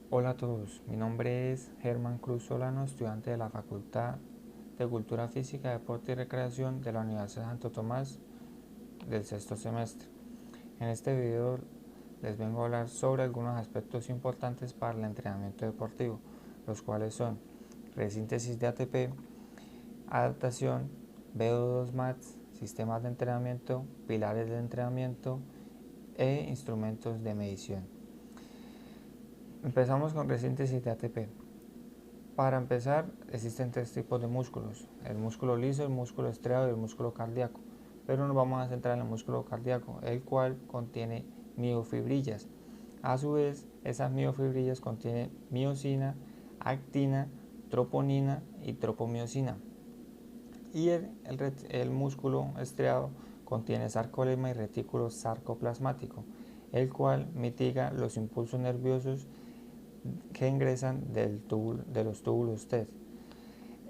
Hola a todos, mi nombre es Germán Cruz Solano, estudiante de la Facultad de Cultura Física, Deporte y Recreación de la Universidad de Santo Tomás del sexto semestre. En este video les vengo a hablar sobre algunos aspectos importantes para el entrenamiento deportivo, los cuales son resíntesis de ATP, adaptación, VO2 max, sistemas de entrenamiento, pilares de entrenamiento e instrumentos de medición. Empezamos con resíntesis de ATP. Para empezar, existen tres tipos de músculos: el músculo liso, el músculo estriado y el músculo cardíaco. Pero nos vamos a centrar en el músculo cardíaco, el cual contiene miofibrillas. A su vez, esas miofibrillas contienen miocina, actina, troponina y tropomiosina. Y el músculo estriado contiene sarcolema y retículo sarcoplasmático, el cual mitiga los impulsos nerviosos que ingresan de los túbulos T.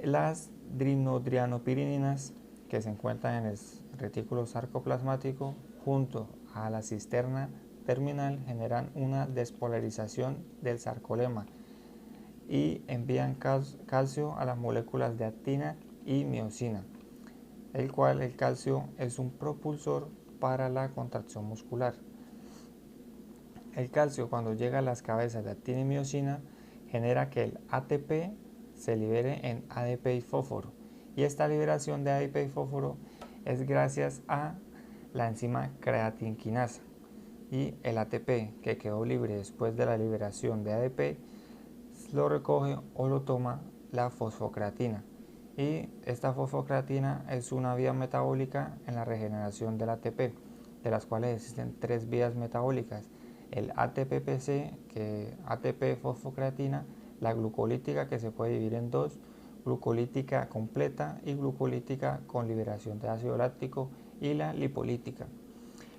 Las drinodrianopirinas, que se encuentran en el retículo sarcoplasmático junto a la cisterna terminal, generan una despolarización del sarcolema y envían calcio a las moléculas de actina y miocina, el cual el calcio es un propulsor para la contracción muscular. El calcio, cuando llega a las cabezas de actina y miocina, genera que el ATP se libere en ADP y fósforo. Y esta liberación de ADP y fósforo es gracias a la enzima creatinquinasa. Y el ATP que quedó libre después de la liberación de ADP lo recoge o lo toma la fosfocreatina. Y esta fosfocreatina es una vía metabólica en la regeneración del ATP, de las cuales existen tres vías metabólicas: el ATPPC, que ATP fosfocreatina, la glucolítica, que se puede dividir en dos: glucolítica completa y glucolítica con liberación de ácido láctico, y la lipolítica.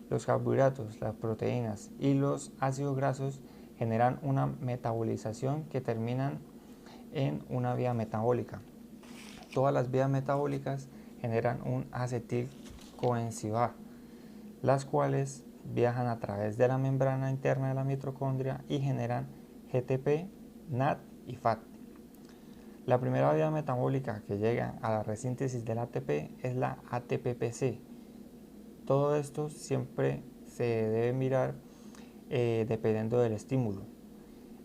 Los carbohidratos, las proteínas y los ácidos grasos generan una metabolización que terminan en una vía metabólica. Todas las vías metabólicas generan un acetilcoenzima, las cuales viajan a través de la membrana interna de la mitocondria y generan GTP, NAD y FAT. La primera vía metabólica que llega a la resíntesis del ATP es la ATPPC. Todo esto siempre se debe mirar dependiendo del estímulo.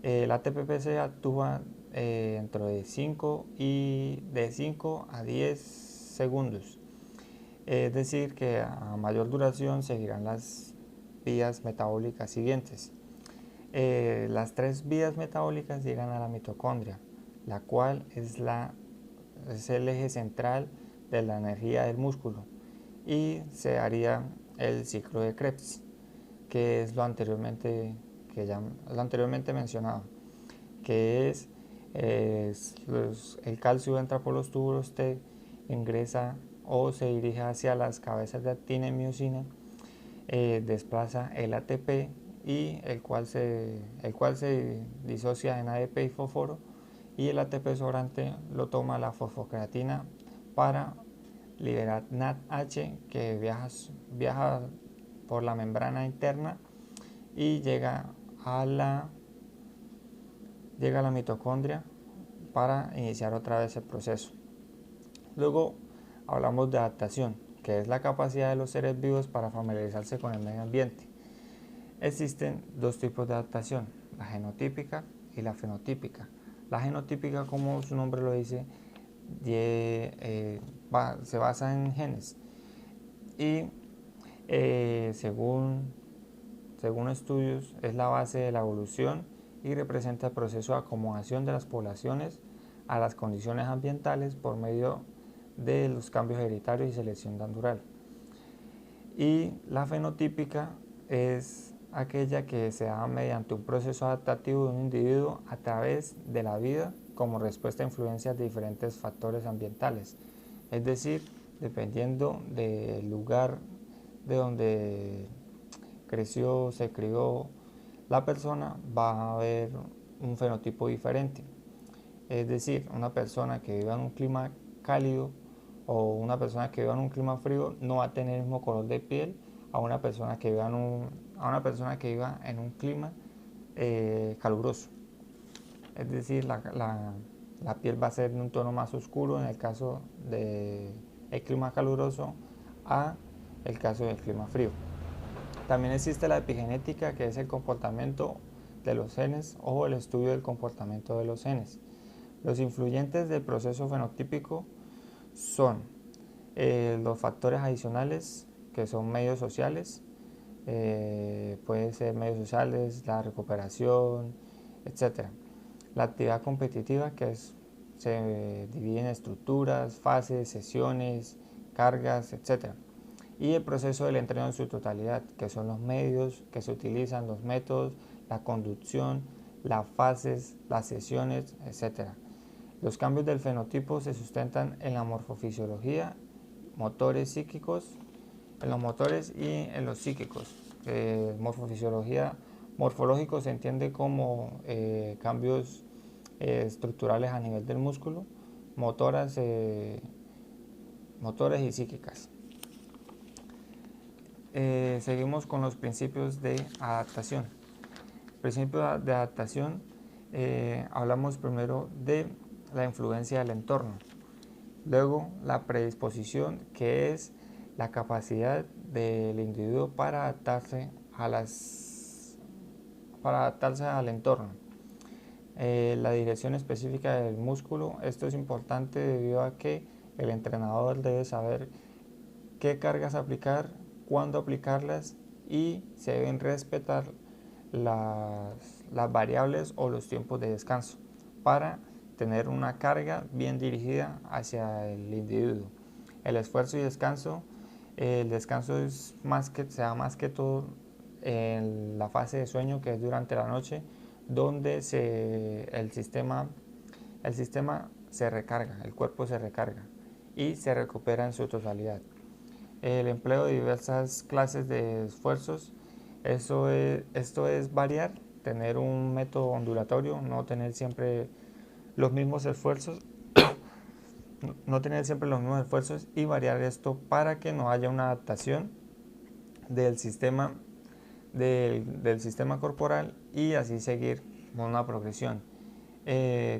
El ATPPC actúa dentro de 5 a 10 segundos. Es decir, que a mayor duración seguirán las vías metabólicas siguientes. Las tres vías metabólicas llegan a la mitocondria, la cual es el eje central de la energía del músculo, y se haría el ciclo de Krebs, que es lo anteriormente mencionado, que el calcio entra por los túbulos T, ingresa o se dirige hacia las cabezas de actina y miocina, desplaza el ATP, y el cual se disocia en ADP y fósforo, y el ATP sobrante lo toma la fosfocreatina para liberar NADH, que viaja por la membrana interna y llega a la mitocondria para iniciar otra vez el proceso. Luego hablamos de adaptación, que es la capacidad de los seres vivos para familiarizarse con el medio ambiente. Existen dos tipos de adaptación: la genotípica y la fenotípica. La genotípica, como su nombre lo dice, se basa en genes y según estudios es la base de la evolución y representa el proceso de acomodación de las poblaciones a las condiciones ambientales por medio de los cambios hereditarios y selección natural. Y la fenotípica es aquella que se da mediante un proceso adaptativo de un individuo a través de la vida como respuesta a influencias de diferentes factores ambientales. Es decir, dependiendo del lugar de donde se crió la persona, va a haber un fenotipo diferente. Es decir, una persona que viva en un clima cálido o una persona que viva en un clima frío no va a tener el mismo color de piel a una persona que viva en un clima caluroso. es decir, la piel va a ser de un tono más oscuro en el caso del clima caluroso a el caso del clima frío. También existe la epigenética, que es el comportamiento de los genes o el estudio del comportamiento de los genes. Los influyentes del proceso fenotípico son los factores adicionales, que son medios sociales, pueden ser medios sociales, la recuperación, etc. La actividad competitiva, se divide en estructuras, fases, sesiones, cargas, etc. Y el proceso del entreno en su totalidad, que son los medios que se utilizan, los métodos, la conducción, las fases, las sesiones, etc. Los cambios del fenotipo se sustentan en la morfofisiología, motores psíquicos, en los motores y en los psíquicos. Morfofisiología, morfológico se entiende como cambios estructurales a nivel del músculo, motores y psíquicas. Seguimos con los principios de adaptación. Principio de adaptación, hablamos primero de la influencia del entorno, luego la predisposición, que es la capacidad del individuo para adaptarse al entorno. La dirección específica del músculo, esto es importante debido a que el entrenador debe saber qué cargas aplicar, cuándo aplicarlas, y se deben respetar las variables o los tiempos de descanso para tener una carga bien dirigida hacia el individuo. El esfuerzo y descanso, el descanso se da más que todo en la fase de sueño, que es durante la noche, donde el sistema se recarga, el cuerpo se recarga y se recupera en su totalidad. El empleo de diversas clases de esfuerzos, esto es variar, tener un método ondulatorio, no tener siempre los mismos esfuerzos, y variar esto para que no haya una adaptación del sistema corporal y así seguir con una progresión.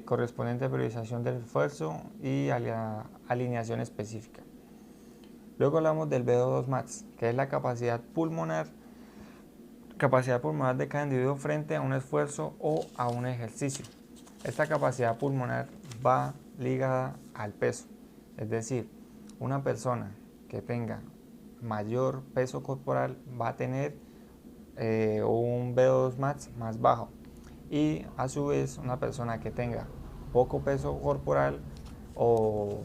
Correspondiente priorización del esfuerzo y alineación específica. Luego hablamos del VO2 max, que es la capacidad pulmonar de cada individuo frente a un esfuerzo o a un ejercicio. Esta capacidad pulmonar va ligada al peso, es decir, una persona que tenga mayor peso corporal va a tener un VO2 max más bajo, y a su vez una persona que tenga poco peso corporal o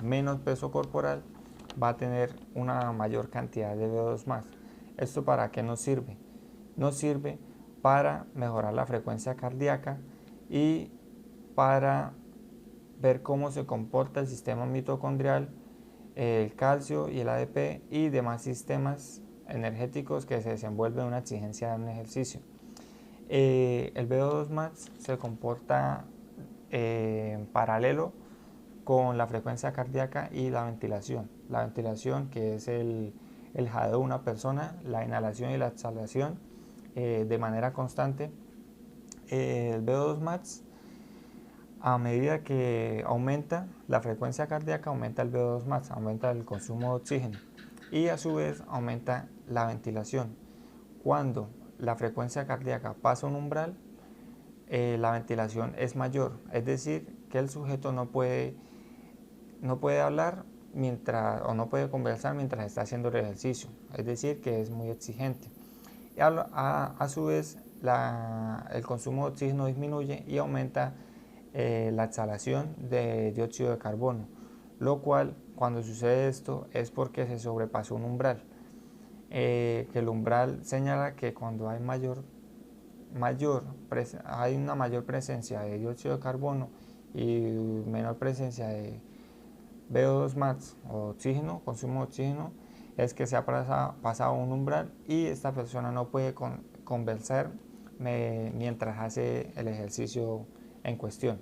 menos peso corporal va a tener una mayor cantidad de VO2 max. ¿Esto para qué nos sirve? Nos sirve para mejorar la frecuencia cardíaca y para ver cómo se comporta el sistema mitocondrial, el calcio y el ADP y demás sistemas energéticos que se desenvuelven en una exigencia de un ejercicio. El VO2 max se comporta en paralelo con la frecuencia cardíaca y la ventilación. La ventilación, que es el jadeo de una persona, la inhalación y la exhalación de manera constante. El VO2 max, a medida que aumenta la frecuencia cardíaca, aumenta el VO2 max, aumenta el consumo de oxígeno y a su vez aumenta la ventilación. Cuando la frecuencia cardíaca pasa un umbral, la ventilación es mayor, es decir, que el sujeto no puede hablar no puede conversar mientras está haciendo el ejercicio, es decir, que es muy exigente. Y a su vez el consumo de oxígeno disminuye y aumenta la exhalación de dióxido de carbono, lo cual, cuando sucede esto, es porque se sobrepasó un umbral. Que el umbral señala que cuando hay hay una mayor presencia de dióxido de carbono y menor presencia de VO2 max o oxígeno, consumo de oxígeno, es que se ha pasado un umbral y esta persona no puede conversar mientras hace el ejercicio en cuestión.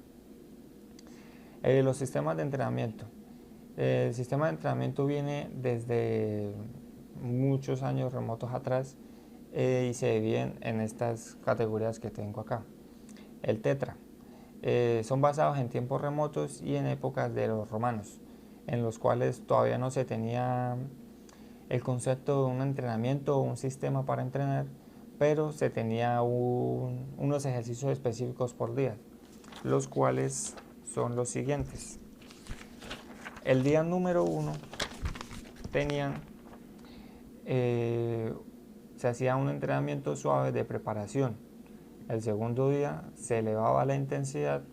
Los sistemas de entrenamiento. El sistema de entrenamiento viene desde muchos años remotos atrás y se dividen en estas categorías que tengo acá. El TETRA. son basados en tiempos remotos y en épocas de los romanos, en los cuales todavía no se tenía el concepto de un entrenamiento o un sistema para entrenar, pero se tenía unos ejercicios específicos por día, los cuales son los siguientes. El día número 1 tenían, se hacía un entrenamiento suave de preparación. El segundo día se elevaba la intensidad,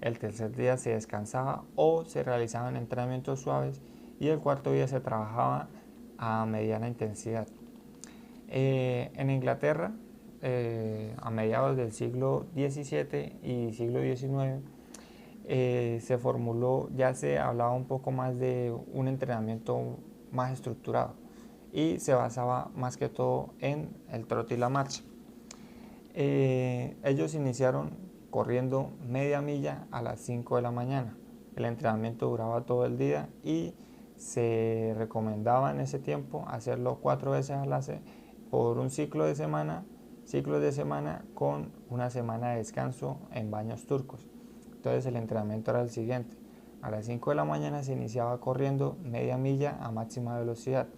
el tercer día se descansaba o se realizaban entrenamientos suaves y el cuarto día se trabajaba a mediana intensidad. En Inglaterra, a mediados del siglo XVII y siglo XIX, se formuló, ya se hablaba un poco más de un entrenamiento más estructurado y se basaba más que todo en el trote y la marcha. Ellos iniciaron corriendo media milla a las 5 de la mañana. El entrenamiento duraba todo el día y se recomendaba en ese tiempo hacerlo 4 veces a la por un ciclo de semana con una semana de descanso en baños turcos. Entonces el entrenamiento era el siguiente: a las 5 de la mañana se iniciaba corriendo media milla a máxima velocidad.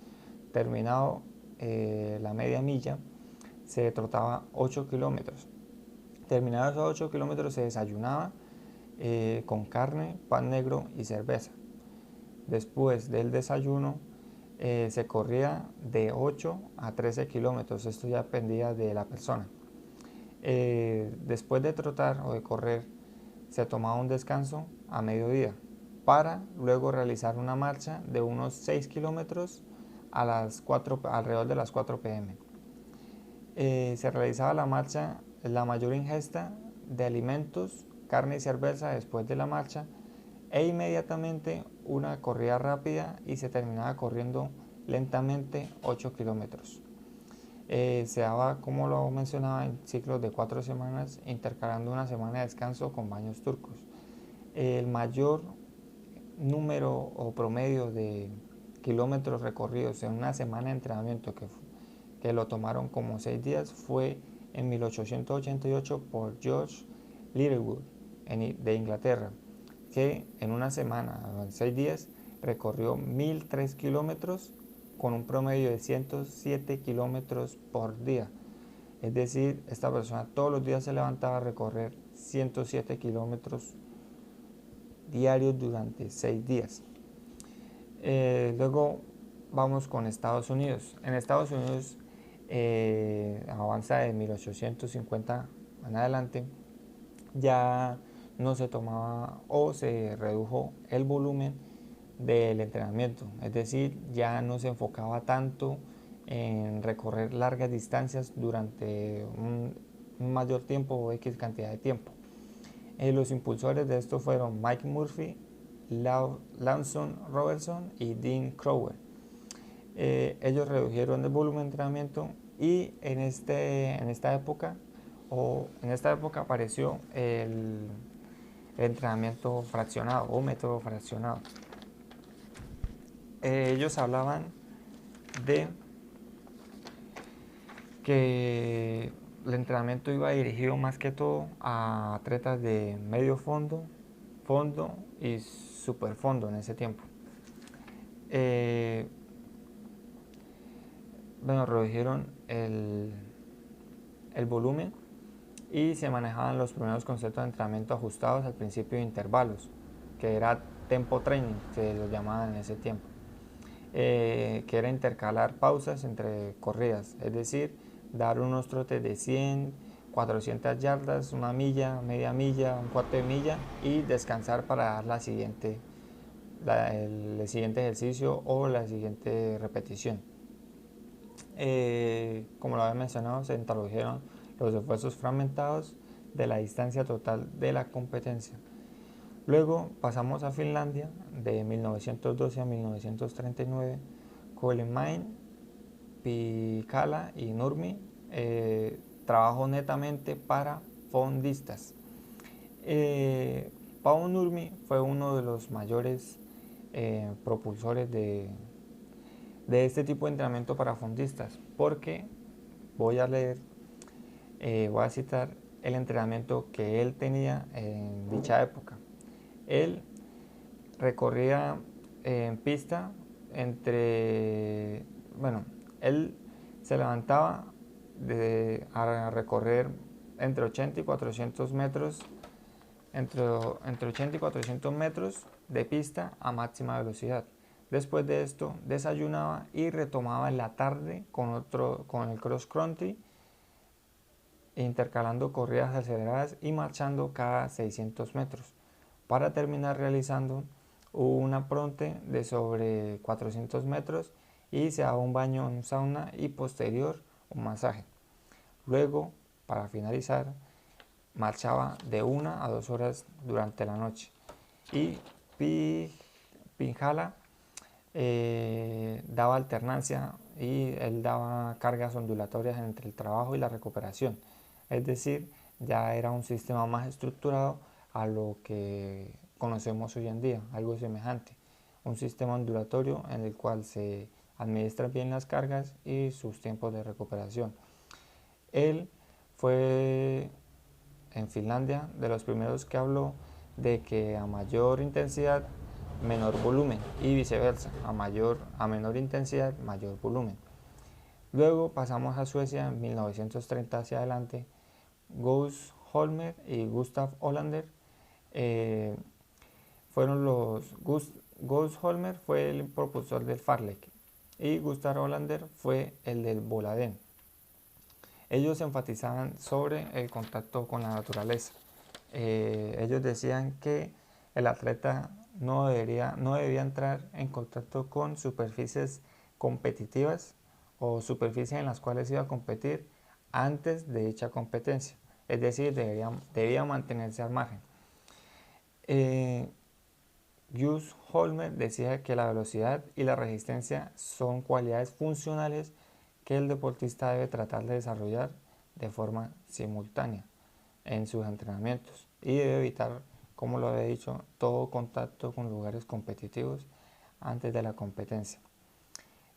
Terminado la media milla, se trotaba 8 kilómetros. Terminados esos 8 kilómetros se desayunaba con carne, pan negro y cerveza. Después del desayuno se corría de 8 a 13 kilómetros, esto ya dependía de la persona. Después de trotar o de correr se tomaba un descanso a mediodía para luego realizar una marcha de unos 6 kilómetros alrededor de las 4 pm. Se realizaba la marcha, la mayor ingesta de alimentos, carne y cerveza después de la marcha e inmediatamente una corrida rápida y se terminaba corriendo lentamente 8 kilómetros. Se daba, como lo mencionaba, en ciclos de 4 semanas, intercalando una semana de descanso con baños turcos. El mayor número o promedio de kilómetros recorridos en una semana de entrenamiento que lo tomaron como 6 días fue en 1888 por George Littlewood de Inglaterra, que en una semana, en 6 días, recorrió 1003 kilómetros con un promedio de 107 kilómetros por día. Es decir, esta persona todos los días se levantaba a recorrer 107 kilómetros diarios durante 6 días. Luego vamos con Estados Unidos. En Estados Unidos avanza de 1850 en adelante, ya no se tomaba o se redujo el volumen del entrenamiento, es decir, ya no se enfocaba tanto en recorrer largas distancias durante un mayor tiempo o X cantidad de tiempo. Los impulsores de esto fueron Mike Murphy, Lance Robertson y Dean Crowell. Ellos redujeron el volumen de entrenamiento y en esta época apareció el entrenamiento fraccionado o método fraccionado. Ellos hablaban de que el entrenamiento iba dirigido más que todo a atletas de medio fondo, fondo y superfondo en ese tiempo. Redujeron el volumen y se manejaban los primeros conceptos de entrenamiento ajustados al principio de intervalos, que era tempo training, se lo llamaban en ese tiempo, que era intercalar pausas entre corridas, es decir, dar unos trotes de 100, 400 yardas, una milla, media milla, un cuarto de milla y descansar para dar el siguiente ejercicio o la siguiente repetición. Como lo había mencionado, se introdujeron los esfuerzos fragmentados de la distancia total de la competencia. Luego pasamos a Finlandia de 1912 a 1939. Kuilemäen, Pikala y Nurmi trabajó netamente para fondistas. Paavo Nurmi fue uno de los mayores propulsores de este tipo de entrenamiento para fondistas, porque voy a citar el entrenamiento que él tenía en dicha época. Él recorría en pista él se levantaba a recorrer entre 80 y 400 metros, entre 80 y 400 metros de pista a máxima velocidad. Después de esto desayunaba y retomaba en la tarde con el cross country, intercalando corridas aceleradas y marchando cada 600 metros, para terminar realizando un apronte de sobre 400 metros y se daba un baño en sauna y posterior un masaje. Luego, para finalizar, marchaba de 1 a 2 horas durante la noche. Y Pinjala daba alternancia y él daba cargas ondulatorias entre el trabajo y la recuperación. Es decir, ya era un sistema más estructurado a lo que conocemos hoy en día, algo semejante. Un sistema ondulatorio en el cual se administran bien las cargas y sus tiempos de recuperación. Él fue en Finlandia de los primeros que habló de que a mayor intensidad menor volumen y viceversa, a menor intensidad mayor volumen. Luego pasamos a Suecia en 1930 hacia adelante. Gauss Holmer y Gustav Hollander fueron Gauss Holmer fue el propulsor del Fartlek y Gustav Hollander fue el del Voladen. Ellos enfatizaban sobre el contacto con la naturaleza. Ellos decían que el atleta no debía entrar en contacto con superficies competitivas o superficies en las cuales iba a competir antes de dicha competencia. Es decir, debía mantenerse al margen. Jus Holmer decía que la velocidad y la resistencia son cualidades funcionales que el deportista debe tratar de desarrollar de forma simultánea en sus entrenamientos y debe evitar, como lo he dicho, todo contacto con lugares competitivos antes de la competencia.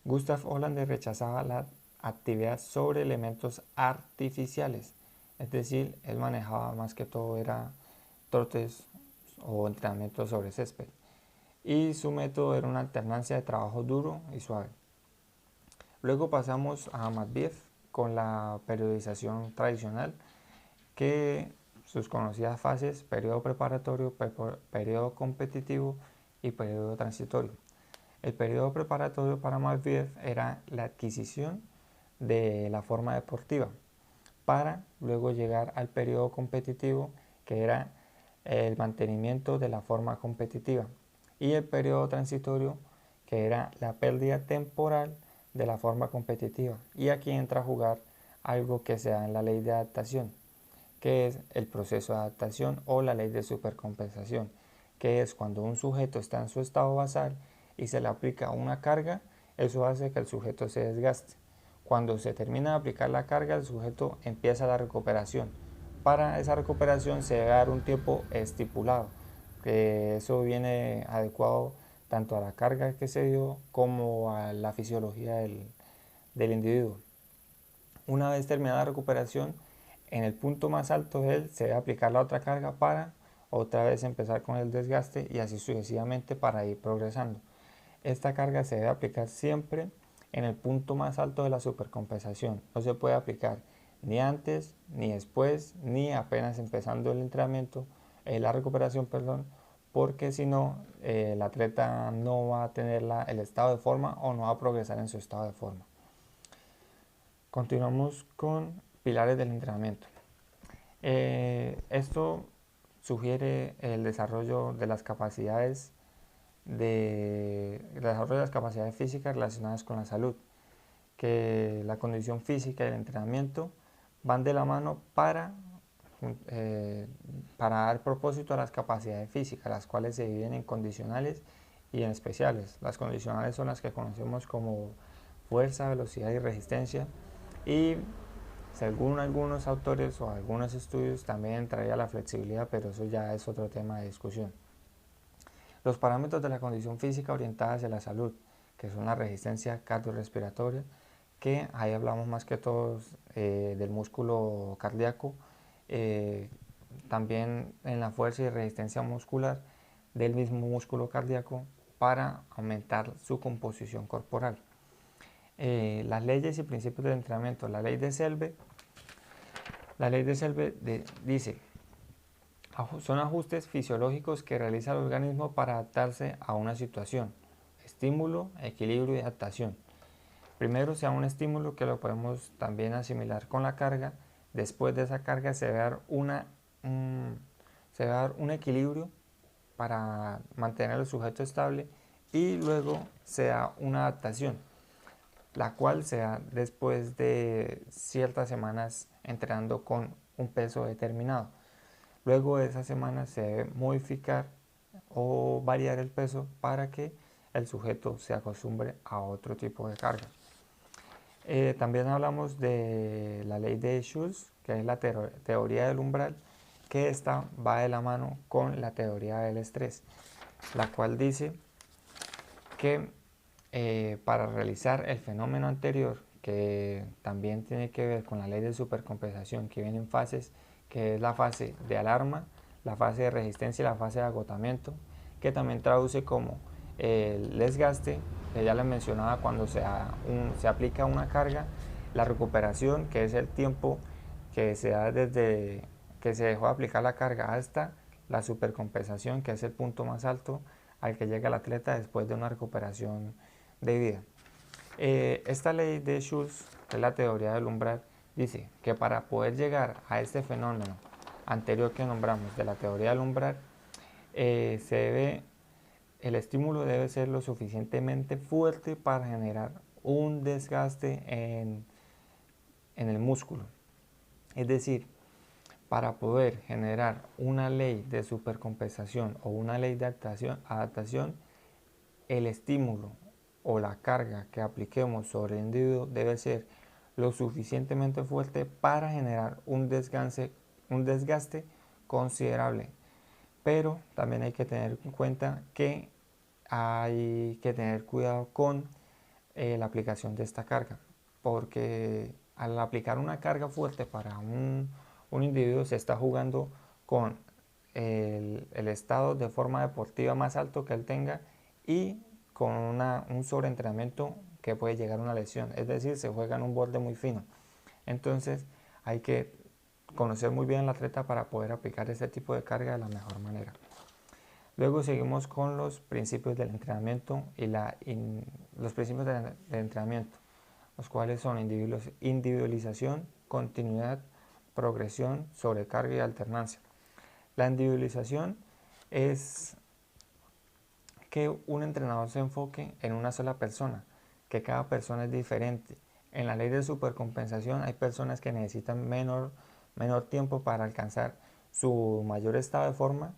Gustav Hollander rechazaba la actividad sobre elementos artificiales, es decir, él manejaba más que todo era trotes o entrenamientos sobre césped, y su método era una alternancia de trabajo duro y suave. Luego pasamos a Matveev con la periodización tradicional, que sus conocidas fases: periodo preparatorio, periodo competitivo y periodo transitorio. El periodo preparatorio para Matveev era la adquisición de la forma deportiva, para luego llegar al periodo competitivo, que era el mantenimiento de la forma competitiva, y el periodo transitorio, que era la pérdida temporal de la forma competitiva. Y aquí entra a jugar algo que se da en la ley de adaptación, que es el proceso de adaptación o la ley de supercompensación, que es cuando un sujeto está en su estado basal y se le aplica una carga, eso hace que el sujeto se desgaste. Cuando se termina de aplicar la carga, el sujeto empieza la recuperación. Para esa recuperación se debe dar un tiempo estipulado, que eso viene adecuado tanto a la carga que se dio como a la fisiología del individuo. Una vez terminada la recuperación, en el punto más alto de él se debe aplicar la otra carga para otra vez empezar con el desgaste y así sucesivamente para ir progresando. Esta carga se debe aplicar siempre en el punto más alto de la supercompensación. No se puede aplicar ni antes, ni después, ni apenas empezando el entrenamiento, la recuperación, perdón, porque si no, el atleta no va a tener el estado de forma o no va a progresar en su estado de forma. Continuamos con pilares del entrenamiento. Esto sugiere el desarrollo de las capacidades físicas relacionadas con la salud, que la condición física y el entrenamiento van de la mano para dar propósito a las capacidades físicas, las cuales se dividen en condicionales y en especiales. Las condicionales son las que conocemos como fuerza, velocidad y resistencia, y según algunos autores o algunos estudios también entraría la flexibilidad, pero eso ya es otro tema de discusión. Los parámetros de la condición física orientada hacia la salud, que son la resistencia cardiorrespiratoria, que ahí hablamos más que todo del músculo cardíaco, también en la fuerza y resistencia muscular del mismo músculo cardíaco para aumentar su composición corporal. Las leyes y principios del entrenamiento. La ley de Selve dice: son ajustes fisiológicos que realiza el organismo para adaptarse a una situación. Estímulo, equilibrio y adaptación. Primero se da un estímulo que lo podemos también asimilar con la carga. Después de esa carga se va a dar un equilibrio para mantener el sujeto estable, y luego se da una adaptación, la cual se da después de ciertas semanas entrenando con un peso determinado. Luego de esas semanas se debe modificar o variar el peso para que el sujeto se acostumbre a otro tipo de carga. También hablamos de la ley de Schultz, que es la teoría del umbral, que esta va de la mano con la teoría del estrés, la cual dice que para realizar el fenómeno anterior, que también tiene que ver con la ley de supercompensación, que viene en fases, que es la fase de alarma, la fase de resistencia y la fase de agotamiento, que también traduce como el desgaste, que ya les mencionaba cuando se aplica una carga, la recuperación, que es el tiempo que se da desde que se dejó de aplicar la carga hasta la supercompensación, que es el punto más alto al que llega el atleta después de una recuperación de vida. Esta ley de Schultz, que es la teoría del umbral, dice que para poder llegar a este fenómeno anterior que nombramos de la teoría del umbral, el estímulo debe ser lo suficientemente fuerte para generar un desgaste en el músculo. Es decir, para poder generar una ley de supercompensación o una ley de adaptación, el estímulo o la carga que apliquemos sobre el individuo debe ser lo suficientemente fuerte para generar un desgaste considerable. Pero también hay que tener en cuenta que hay que tener cuidado con la aplicación de esta carga, porque al aplicar una carga fuerte para un individuo se está jugando con el estado de forma deportiva más alto que él tenga, y con un sobreentrenamiento que puede llegar a una lesión. Es decir, se juega en un borde muy fino. Entonces hay que conocer muy bien al atleta para poder aplicar este tipo de carga de la mejor manera. Luego seguimos con los principios del entrenamiento y los principios del entrenamiento, los cuales son individualización, continuidad, progresión, sobrecarga y alternancia. La individualización es que un entrenador se enfoque en una sola persona, que cada persona es diferente. En la ley de supercompensación hay personas que necesitan menor tiempo para alcanzar su mayor estado de forma,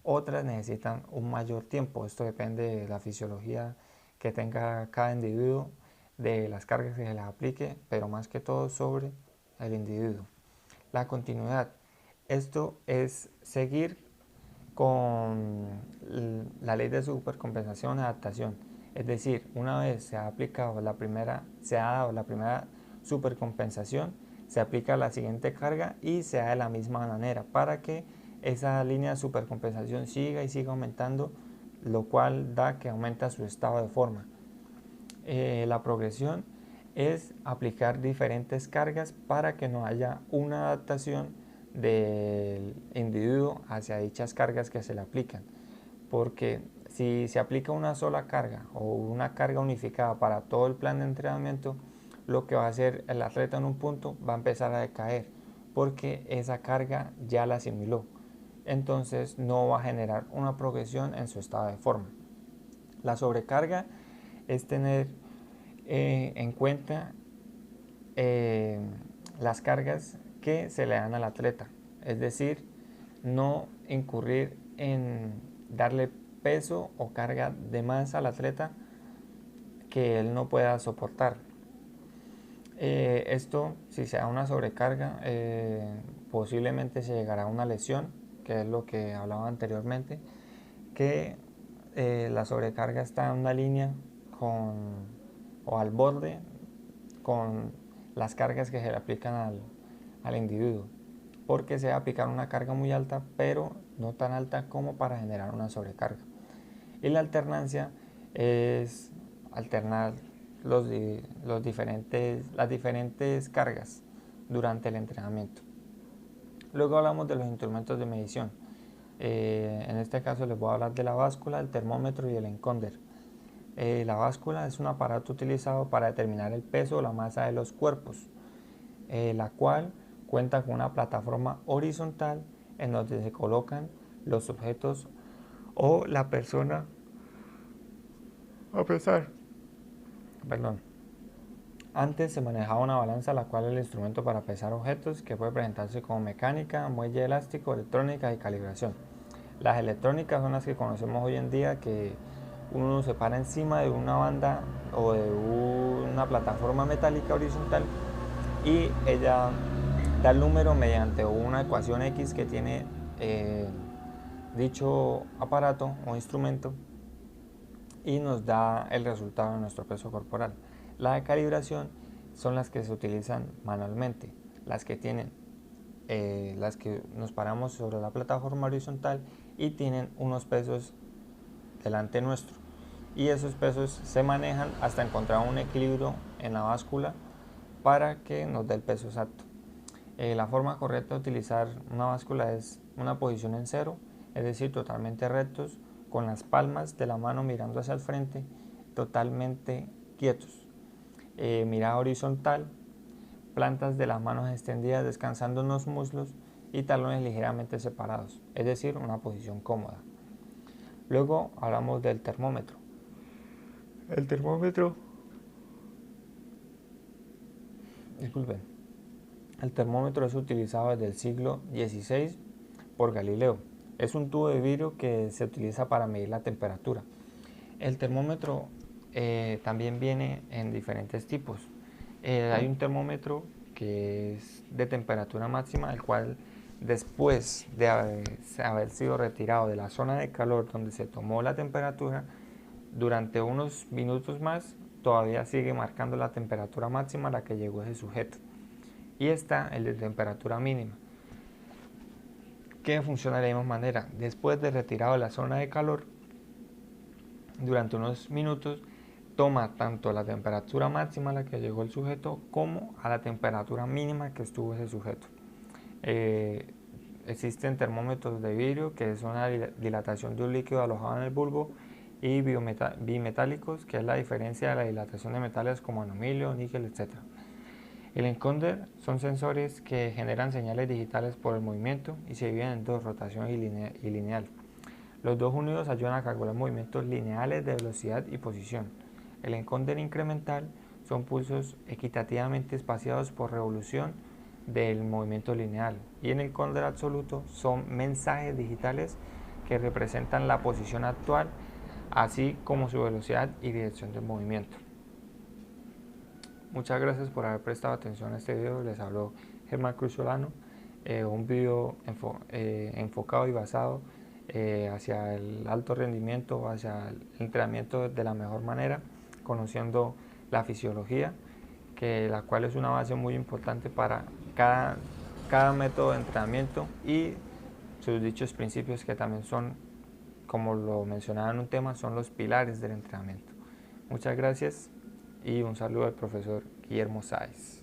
otras necesitan un mayor tiempo. Esto depende de la fisiología que tenga cada individuo, de las cargas que se les aplique, pero más que todo sobre el individuo. La continuidad. Esto es seguir con la ley de supercompensación y adaptación. Es decir, una vez se ha dado la primera supercompensación, se aplica la siguiente carga y se da de la misma manera para que esa línea de supercompensación siga y siga aumentando, lo cual da que aumenta su estado de forma. La progresión es aplicar diferentes cargas para que no haya una adaptación del individuo hacia dichas cargas que se le aplican, porque si se aplica una sola carga o una carga unificada para todo el plan de entrenamiento, lo que va a hacer el atleta en un punto va a empezar a decaer, porque esa carga ya la asimiló. Entonces no va a generar una progresión en su estado de forma. La sobrecarga es tener en cuenta las cargas que se le dan al atleta, es decir, no incurrir en darle peso o carga de más al atleta que él no pueda soportar. Esto, si se da una sobrecarga, posiblemente se llegará a una lesión, que es lo que hablaba anteriormente, que la sobrecarga está en una línea o al borde con las cargas que se le aplican al individuo. porque se va a aplicar una carga muy alta, pero no tan alta como para generar una sobrecarga. Y la alternancia es alternar las diferentes cargas durante el entrenamiento. Luego hablamos de los instrumentos de medición. En este caso les voy a hablar de la báscula, el termómetro y el enconder. La báscula es un aparato utilizado para determinar el peso o la masa de los cuerpos, la cual cuenta con una plataforma horizontal en donde se colocan los objetos o la persona a pesar. Perdón. Antes se manejaba una balanza, la cual es el instrumento para pesar objetos, que puede presentarse como mecánica, muelle elástico, electrónica y calibración. Las electrónicas son las que conocemos hoy en día, que uno se para encima de una banda o de una plataforma metálica horizontal y ella da el número mediante una ecuación X que tiene dicho aparato o instrumento y nos da el resultado de nuestro peso corporal. La de calibración son las que se utilizan manualmente, las que nos paramos sobre la plataforma horizontal y tienen unos pesos delante nuestro, y esos pesos se manejan hasta encontrar un equilibrio en la báscula para que nos dé el peso exacto. La forma correcta de utilizar una báscula es una posición en cero, es decir, totalmente rectos, con las palmas de la mano mirando hacia el frente, totalmente quietos. Mirada horizontal, plantas de las manos extendidas descansando en los muslos y talones ligeramente separados, es decir, una posición cómoda. Luego hablamos del termómetro. El termómetro, disculpen, el termómetro es utilizado desde el siglo XVI por Galileo. Es un tubo de vidrio que se utiliza para medir la temperatura. El termómetro también viene en diferentes tipos. Hay un termómetro que es de temperatura máxima, el cual después de haber sido retirado de la zona de calor donde se tomó la temperatura, durante unos minutos más todavía sigue marcando la temperatura máxima a la que llegó ese sujeto. Y está el de temperatura mínima, que funciona de la misma manera. Después de retirado de la zona de calor, durante unos minutos toma tanto la temperatura máxima a la que llegó el sujeto como a la temperatura mínima que estuvo ese sujeto. Existen termómetros de vidrio, que es una dilatación de un líquido alojado en el bulbo, y bimetálicos, que es la diferencia de la dilatación de metales como aluminio, níquel, etc. El encoder son sensores que generan señales digitales por el movimiento y se dividen en dos, rotación y lineal. Los dos unidos ayudan a calcular movimientos lineales de velocidad y posición. El encoder incremental son pulsos equitativamente espaciados por revolución del movimiento lineal, y en el encoder absoluto son mensajes digitales que representan la posición actual, así como su velocidad y dirección del movimiento. Muchas gracias por haber prestado atención a este video. Les habló Germán Cruz Solano, un video enfocado y basado hacia el alto rendimiento, hacia el entrenamiento de la mejor manera, conociendo la fisiología, la cual es una base muy importante para cada método de entrenamiento, y sus dichos principios, que también son, como lo mencionaba en un tema, son los pilares del entrenamiento. Muchas gracias y un saludo al profesor Guillermo Sáez.